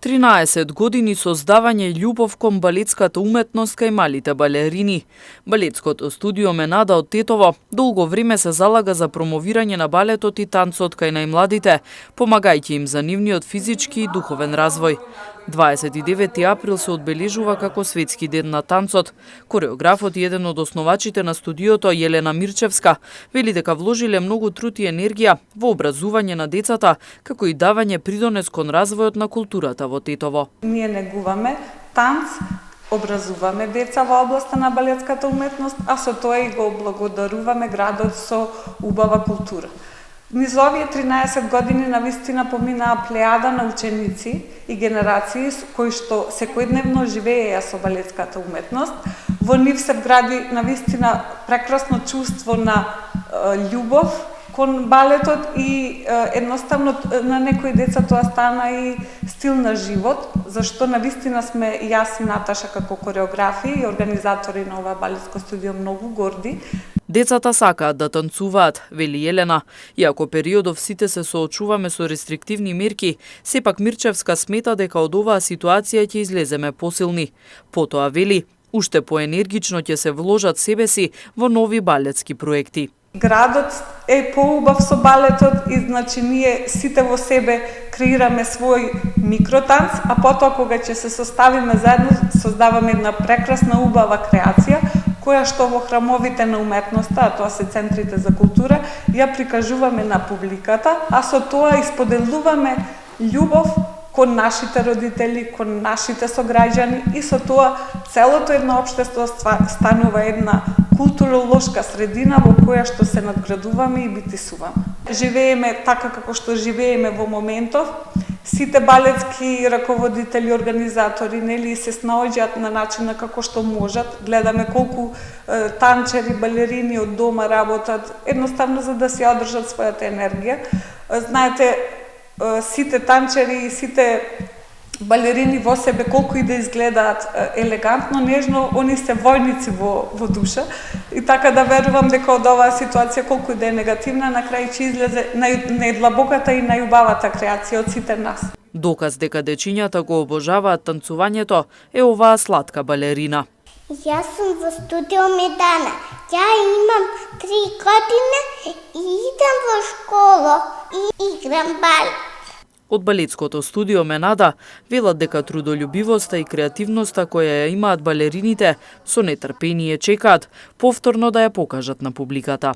13 години создавање љубов кон балетската уметност кај малите балерини. Балетското студио Менада од Тетово долго време се залага за промовирање на балетот и танцот кај најмладите, помагајќи им за нивниот физички и духовен развој. 29 април се одбележува како Светски ден на танцот. Кореографот и еден од основачите на студиото, Јелена Мирчевска, вели дека вложиле многу труд и енергија во образување на децата, како и давање придонес кон развојот на културата во Тетово. Ние негуваме танц, образуваме деца во областа на балетската уметност, а со тоа и го благодаруваме градот со убава култура. Низ овие 13 години навистина поминаа плејада на ученици и генерации кои што секојдневно живееја со балетската уметност. Во нив се вгради навистина прекрасно чувство на љубов кон балетот и едноставно на некои деца тоа стана и стил на живот, зашто навистина сме јас и Наташа како кореографи и организатори на ова балетско студио многу горди. Децата сакаат да танцуваат, вели Јелена. Иако периодов сите се соочуваме со рестриктивни мерки, сепак Мирчевска смета дека од оваа ситуација ќе излеземе посилни. Потоа вели, уште поенергично ќе се вложат себеси во нови балетски проекти. Градот е поубав со балетот и значи ние сите во себе креираме свој микротанц, а потоа кога ќе се составиме заедно, создаваме една прекрасна убава креација, која што во храмовите на уметноста, а тоа се центрите за култура, ја прикажуваме на публиката, а со тоа исподелуваме љубов кон нашите родители, кон нашите сограѓани и со тоа целото едно општество станува една културолошка средина во која што се надградуваме и битисуваме. Живееме така како што живееме во моментов. Сите балетски раководители, организатори, нели, се снаоѓаат на начина како што можат. Гледаме колку танчери, балерини од дома работат, едноставно за да си одржат својата енергија. Знаете, сите танчери и сите балерини во себе, колку и да изгледаат елегантно, нежно, они се војници во душа. И така да верувам дека од оваа ситуација, колку и да е негативна, на крај ќе излезе најдлабоката и најубавата креација од сите нас. Доказ дека дечињата го обожаваат танцувањето е оваа сладка балерина. Јас сум во студио Медана. Ја имам 3 години и идам во школа и играм балет. Од балетското студио Менада велат дека трудолюбивоста и креативноста која ја имаат балерините со нетрпение чекаат повторно да ја покажат на публиката.